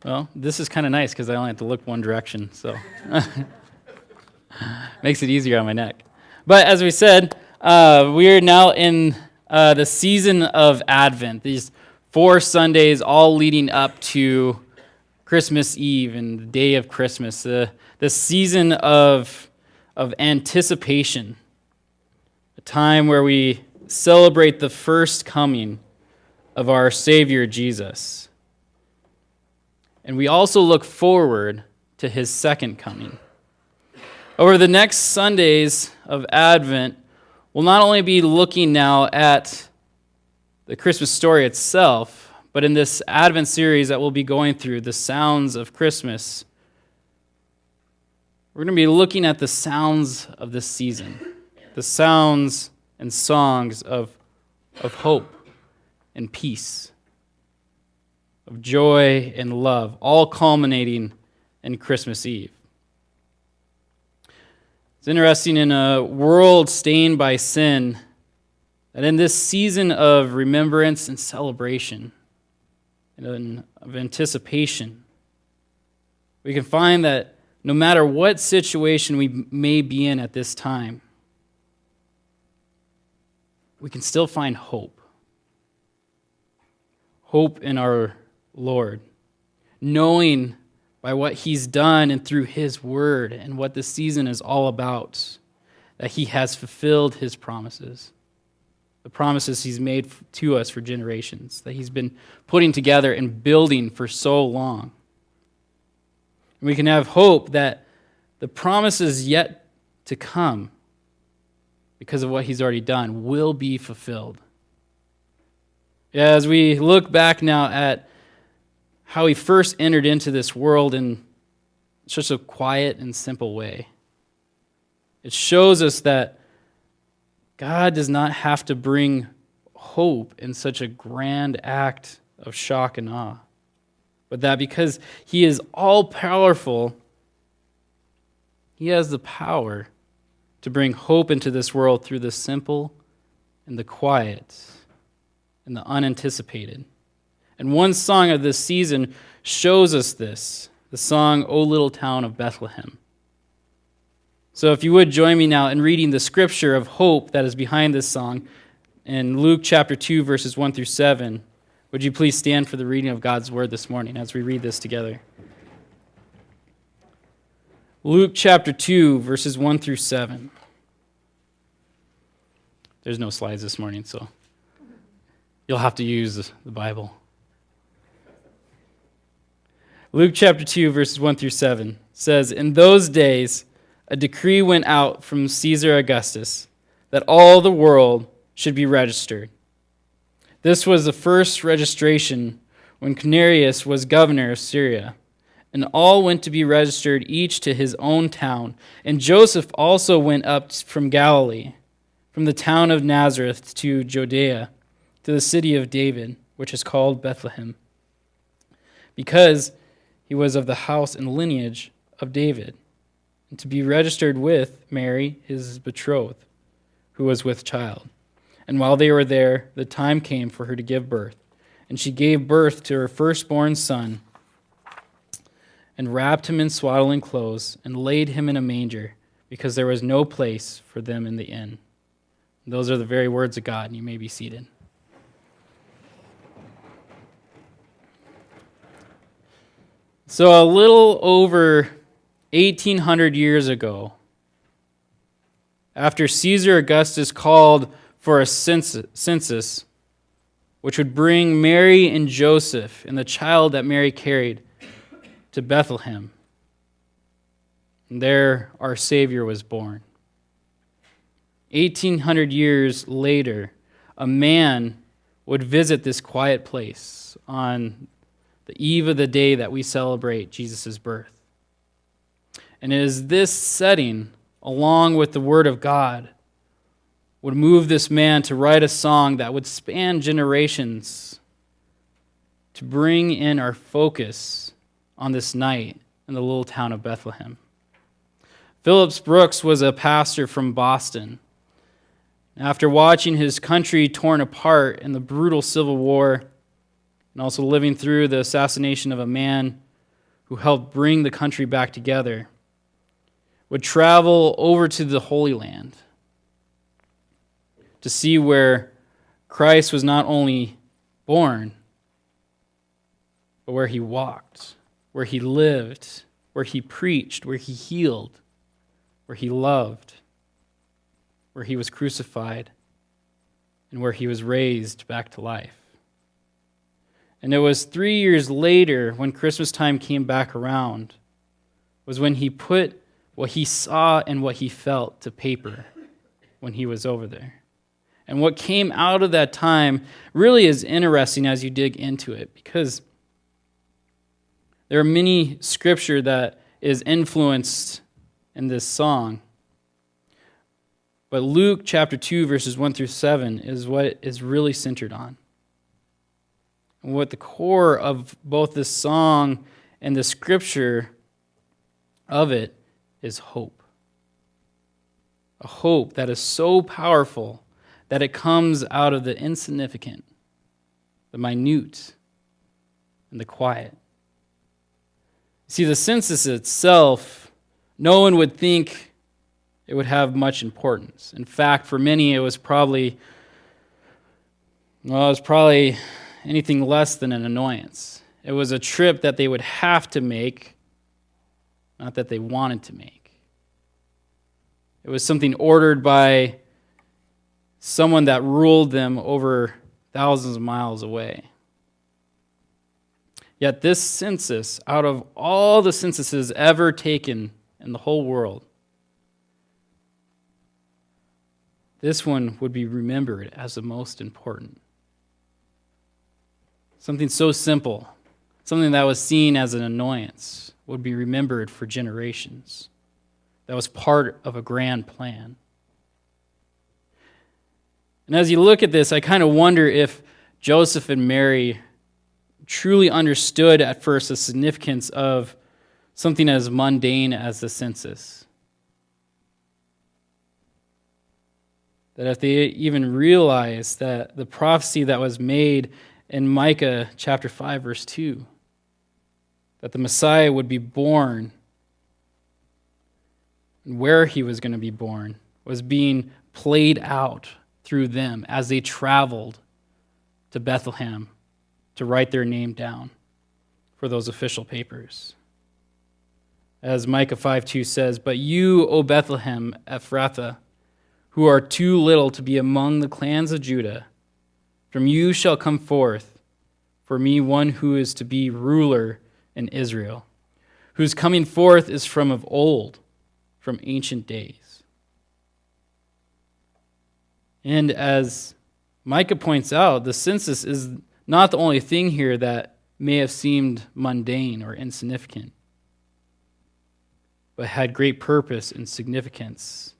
Well, this is kind of nice because I only have to look one direction, so makes it easier on my neck. But as we said, we are now in the season of Advent. These 4 Sundays all leading up to Christmas Eve and the day of Christmas. The season of anticipation, a time where we celebrate the first coming of our Savior Jesus. And we also look forward to his second coming. Over the next Sundays of Advent, we'll not only be looking now at the Christmas story itself, but in this Advent series that we'll be going through, the sounds of Christmas, we're going to be looking at the sounds of this season, the sounds and songs of hope and peace, of joy and love, all culminating in Christmas Eve. It's interesting, in a world stained by sin, that in this season of remembrance and celebration, and of anticipation, we can find that no matter what situation we may be in at this time, we can still find hope. Hope in our Lord, knowing by what he's done and through his word and what this season is all about, that he has fulfilled his promises, the promises he's made to us for generations, that he's been putting together and building for so long. And we can have hope that the promises yet to come, because of what he's already done, will be fulfilled. As we look back now at how he first entered into this world in such a quiet and simple way, it shows us that God does not have to bring hope in such a grand act of shock and awe, but that because he is all-powerful, he has the power to bring hope into this world through the simple and the quiet and the unanticipated. And one song of this season shows us this, the song, O Little Town of Bethlehem. So if you would join me now in reading the scripture of hope that is behind this song in Luke chapter 2, verses 1 through 7. Would you please stand for the reading of God's word this morning as we read this together? Luke chapter 2, verses 1 through 7. There's no slides this morning, so you'll have to use the Bible. Luke chapter 2, verses 1 through 7 says, "In those days a decree went out from Caesar Augustus that all the world should be registered. This was the first registration when Quirinius was governor of Syria. And all went to be registered, each to his own town. And Joseph also went up from Galilee, from the town of Nazareth to Judea, to the city of David, which is called Bethlehem, because he was of the house and lineage of David, and to be registered with Mary, his betrothed, who was with child. And while they were there, the time came for her to give birth. And she gave birth to her firstborn son, and wrapped him in swaddling clothes, and laid him in a manger, because there was no place for them in the inn." And those are the very words of God, and you may be seated. So a little over 1,800 years ago, after Caesar Augustus called for a census, which would bring Mary and Joseph and the child that Mary carried to Bethlehem, and there our Savior was born. 1,800 years later, a man would visit this quiet place on the eve of the day that we celebrate Jesus' birth. And it is this setting, along with the Word of God, would move this man to write a song that would span generations to bring in our focus on this night in the little town of Bethlehem. Phillips Brooks was a pastor from Boston. After watching his country torn apart in the brutal Civil War, and also living through the assassination of a man who helped bring the country back together, would travel over to the Holy Land to see where Christ was not only born, but where he walked, where he lived, where he preached, where he healed, where he loved, where he was crucified, and where he was raised back to life. And it was 3 years later, when Christmas time came back around, was when he put what he saw and what he felt to paper when he was over there. And what came out of that time really is interesting as you dig into it, because there are many scripture that is influenced in this song. But Luke chapter 2, verses 1 through 7 is what is really centered on. And what the core of both this song and the scripture of it is hope. A hope that is so powerful that it comes out of the insignificant, the minute, and the quiet. See, the census itself, no one would think it would have much importance. In fact, for many, it was probably anything less than an annoyance. It was a trip that they would have to make, not that they wanted to make. It was something ordered by someone that ruled them over thousands of miles away. Yet this census, out of all the censuses ever taken in the whole world, this one would be remembered as the most important. Something so simple, something that was seen as an annoyance, would be remembered for generations. That was part of a grand plan. And as you look at this, I kind of wonder if Joseph and Mary truly understood at first the significance of something as mundane as the census. That if they even realized that the prophecy that was made in Micah chapter 5, verse 2, that the Messiah would be born, and where he was going to be born was being played out through them as they traveled to Bethlehem to write their name down for those official papers. As Micah 5:2 says, "But you, O Bethlehem Ephrathah, who are too little to be among the clans of Judah, from you shall come forth for me one who is to be ruler in Israel, whose coming forth is from of old, from ancient days." And as Micah points out, the census is not the only thing here that may have seemed mundane or insignificant, but had great purpose and significance.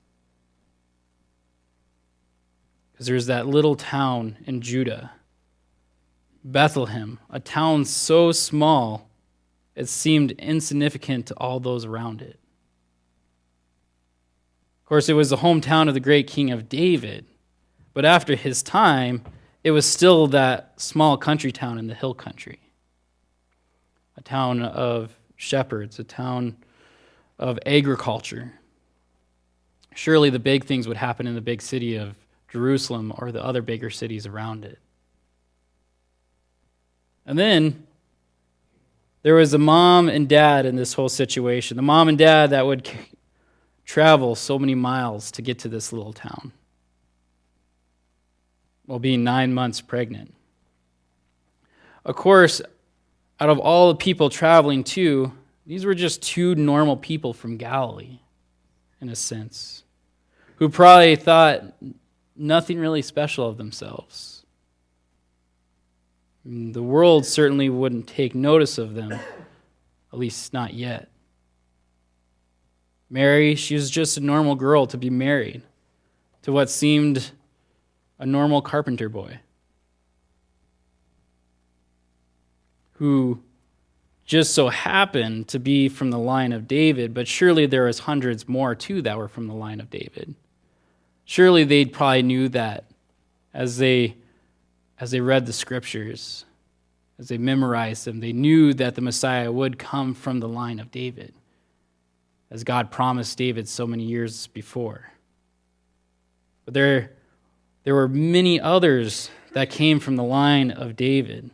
Because there's that little town in Judah, Bethlehem, a town so small it seemed insignificant to all those around it. Of course, it was the hometown of the great king of David, but after his time, it was still that small country town in the hill country. A town of shepherds, a town of agriculture. Surely the big things would happen in the big city of Jerusalem or the other bigger cities around it. And then there was a mom and dad in this whole situation. The mom and dad that would travel so many miles to get to this little town, while being 9 months pregnant. Of course, out of all the people traveling too, these were just two normal people from Galilee, in a sense, who probably thought nothing really special of themselves. The world certainly wouldn't take notice of them, at least not yet. Mary, she was just a normal girl to be married to what seemed a normal carpenter boy who just so happened to be from the line of David, but surely there was hundreds more too that were from the line of David. Surely they probably knew that as they read the scriptures as they memorized them, they knew that the Messiah would come from the line of David, as God promised David so many years before. But there were many others that came from the line of David.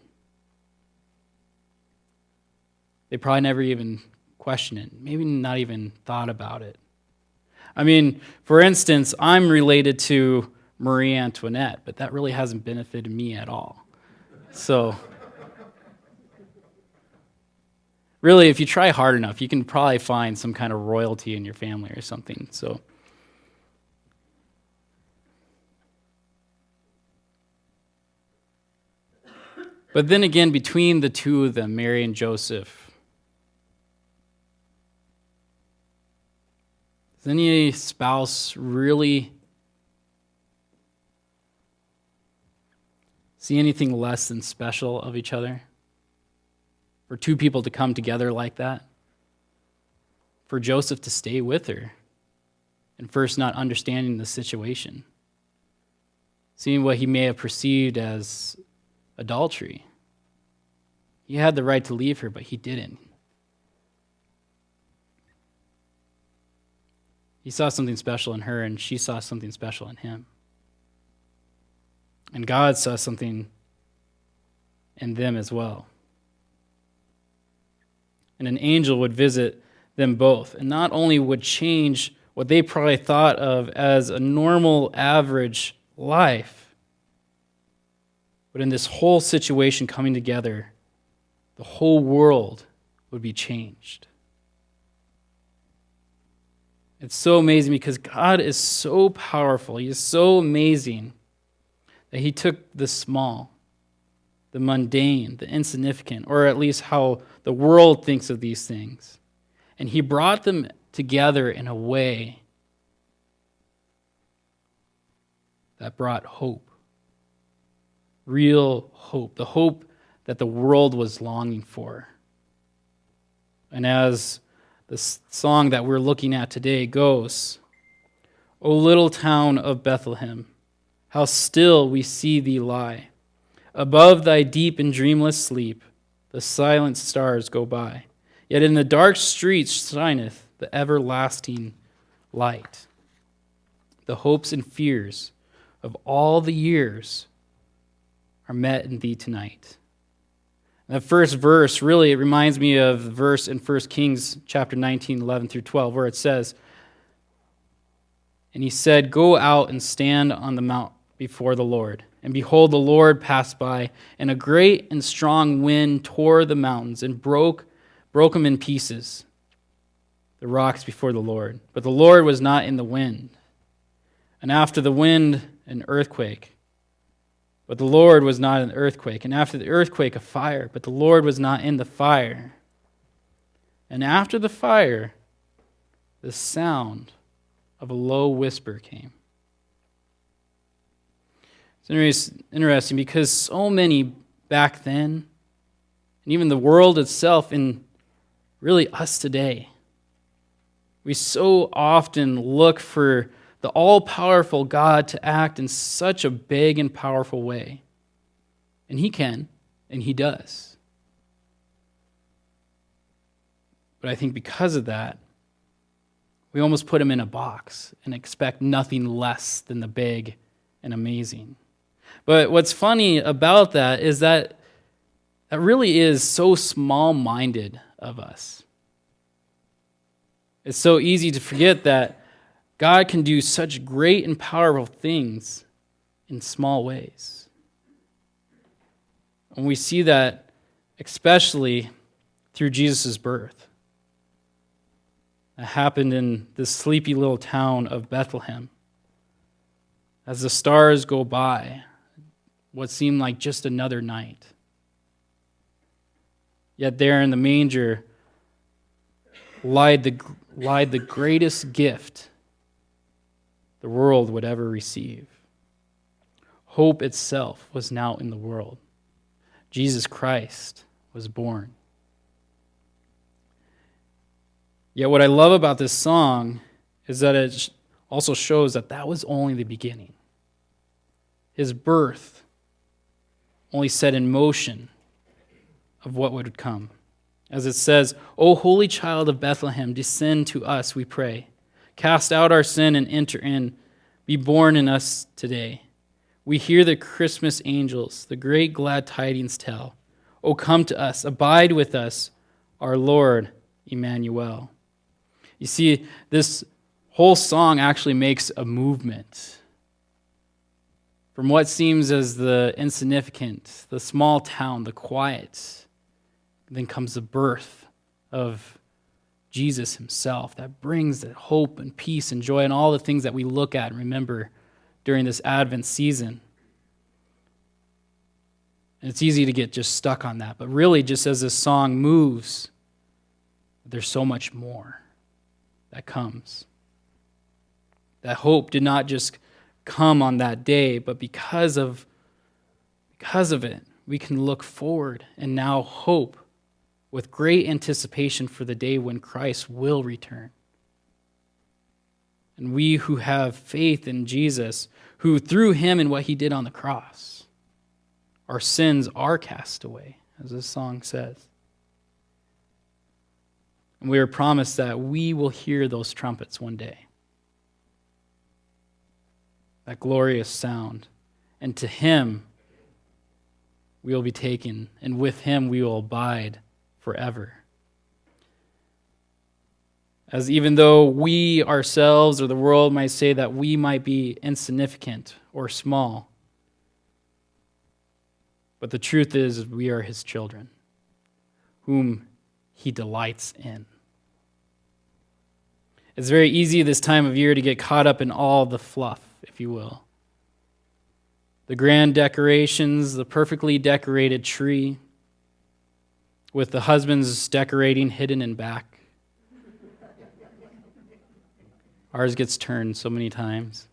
They probably never even questioned it, maybe not even thought about it. I mean, for instance, I'm related to Marie Antoinette, but that really hasn't benefited me at all. So, really, if you try hard enough, you can probably find some kind of royalty in your family or something. So, but then again, between the two of them, Mary and Joseph, does any spouse really see anything less than special of each other? For two people to come together like that? For Joseph to stay with her and first not understanding the situation, seeing what he may have perceived as adultery. He had the right to leave her, but he didn't. He saw something special in her, and she saw something special in him. And God saw something in them as well. And an angel would visit them both, and not only would change what they probably thought of as a normal, average life, but in this whole situation coming together, the whole world would be changed. It's so amazing because God is so powerful. He is so amazing that he took the small, the mundane, the insignificant, or at least how the world thinks of these things, and he brought them together in a way that brought hope. Real hope. The hope that the world was longing for. And as the song that we're looking at today goes, O little town of Bethlehem, how still we see thee lie. Above thy deep and dreamless sleep, the silent stars go by. Yet in the dark streets shineth the everlasting light. The hopes and fears of all the years are met in thee tonight. And the first verse, really, it reminds me of the verse in 1 Kings chapter 19, 11 through 12, where it says, And he said, Go out and stand on the mount before the Lord. And behold, the Lord passed by, and a great and strong wind tore the mountains and broke them in pieces, the rocks before the Lord. But the Lord was not in the wind. And after the wind, an earthquake. But the Lord was not in the earthquake. And after the earthquake, a fire. But the Lord was not in the fire. And after the fire, the sound of a low whisper came. It's interesting because so many back then, and even the world itself, and really us today, we so often look for the all-powerful God to act in such a big and powerful way. And he can, and he does. But I think because of that, we almost put him in a box and expect nothing less than the big and amazing. But what's funny about that is that really is so small-minded of us. It's so easy to forget that God can do such great and powerful things in small ways. And we see that especially through Jesus' birth. That happened in this sleepy little town of Bethlehem. As the stars go by, what seemed like just another night. Yet there in the manger lied the greatest gift the world would ever receive. Hope itself was now in the world. Jesus Christ was born. Yet what I love about this song is that it also shows that was only the beginning. His birth only set in motion of what would come. As it says, "O holy child of Bethlehem, descend to us, we pray. Cast out our sin and enter in. Be born in us today. We hear the Christmas angels, the great glad tidings tell. O come to us, abide with us, our Lord Emmanuel." You see, this whole song actually makes a movement from what seems as the insignificant, the small town, the quiet. Then comes the birth of Jesus himself that brings the hope and peace and joy and all the things that we look at and remember during this Advent season. And it's easy to get just stuck on that. But really, just as this song moves, there's so much more that comes. That hope did not just come on that day, but because of it, we can look forward and now hope with great anticipation for the day when Christ will return. And we who have faith in Jesus, who through him and what he did on the cross, our sins are cast away, as this song says. And we are promised that we will hear those trumpets one day. That glorious sound. And to him we will be taken, and with him we will abide forever. As even though we ourselves or the world might say that we might be insignificant or small, but the truth is we are his children, whom he delights in. It's very easy this time of year to get caught up in all the fluff, if you will. The grand decorations, the perfectly decorated tree, with the husband's decorating hidden in back. Ours gets turned so many times.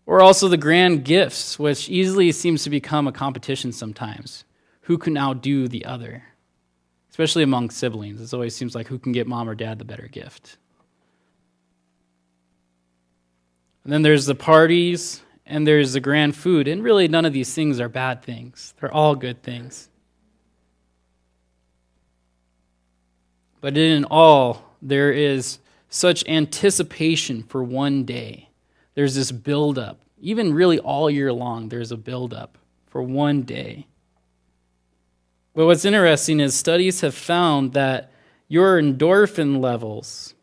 Or also the grand gifts, which easily seems to become a competition sometimes. Who can outdo the other? Especially among siblings. It always seems like who can get mom or dad the better gift. And then there's the parties, and there's the grand food. And really, none of these things are bad things. They're all good things. But in all, there is such anticipation for one day. There's this buildup. Even really all year long, there's a buildup for one day. But what's interesting is studies have found that your endorphin levels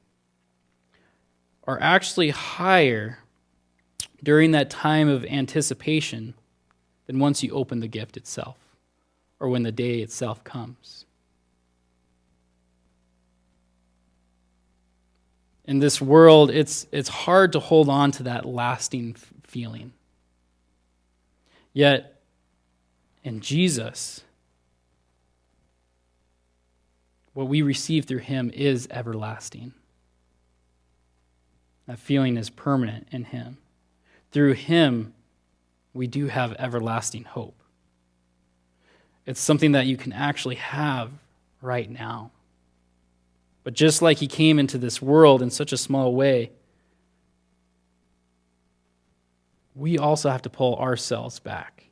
are actually higher during that time of anticipation than once you open the gift itself or when the day itself comes. In this world, it's hard to hold on to that lasting feeling. Yet, in Jesus, what we receive through him is everlasting. That feeling is permanent in him. Through him, we do have everlasting hope. It's something that you can actually have right now. But just like he came into this world in such a small way, we also have to pull ourselves back,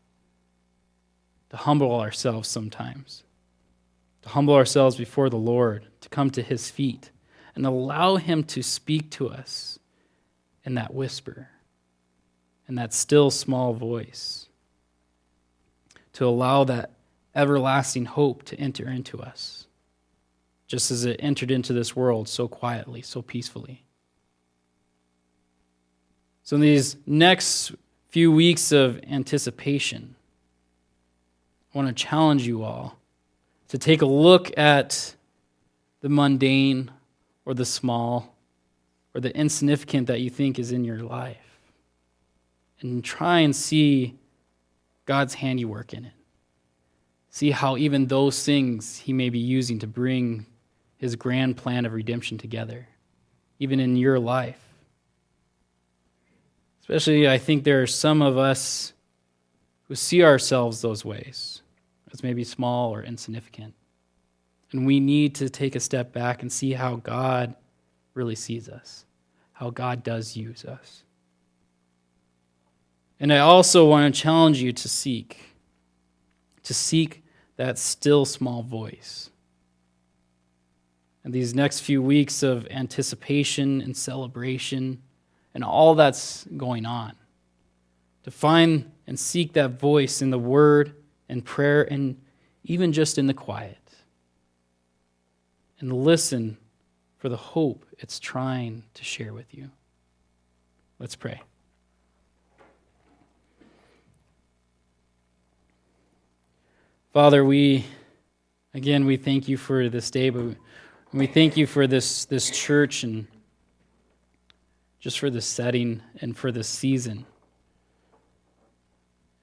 to humble ourselves sometimes, to humble ourselves before the Lord, to come to his feet and allow him to speak to us in that whisper, in that still small voice, to allow that everlasting hope to enter into us, just as it entered into this world so quietly, so peacefully. So in these next few weeks of anticipation, I want to challenge you all to take a look at the mundane or the small or the insignificant that you think is in your life and try and see God's handiwork in it. See how even those things he may be using to bring his grand plan of redemption together, even in your life. Especially, I think there are some of us who see ourselves those ways, as maybe small or insignificant. And we need to take a step back and see how God really sees us, how God does use us. And I also want to challenge you to seek to seek that still small voice. And these next few weeks of anticipation and celebration and all that's going on, to find and seek that voice in the word and prayer and even just in the quiet. And listen for the hope it's trying to share with you. Let's pray. Father, we thank you for this day, but we thank you for this church and just for the setting and for this season.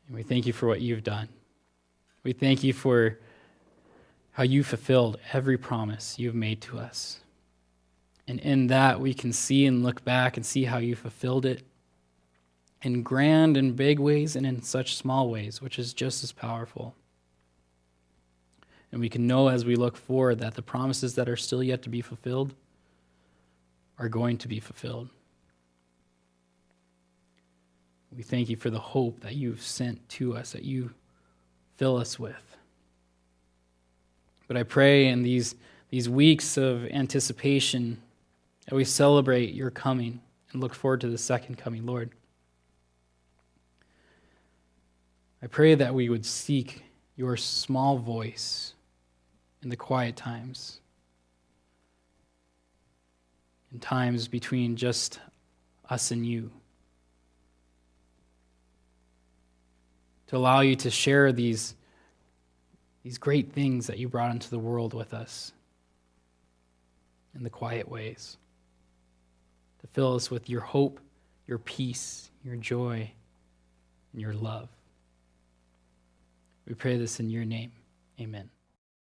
And we thank you for what you've done. We thank you for how you fulfilled every promise you've made to us. And in that, we can see and look back and see how you fulfilled it in grand and big ways and in such small ways, which is just as powerful. And we can know as we look forward that the promises that are still yet to be fulfilled are going to be fulfilled. We thank you for the hope that you've sent to us, that you fill us with. But I pray in these weeks of anticipation that we celebrate your coming and look forward to the second coming, Lord. I pray that we would seek your small voice in the quiet times, in times between just us and you, to allow you to share these great things that you brought into the world with us in the quiet ways, to fill us with your hope, your peace, your joy, and your love. We pray this in your name. Amen.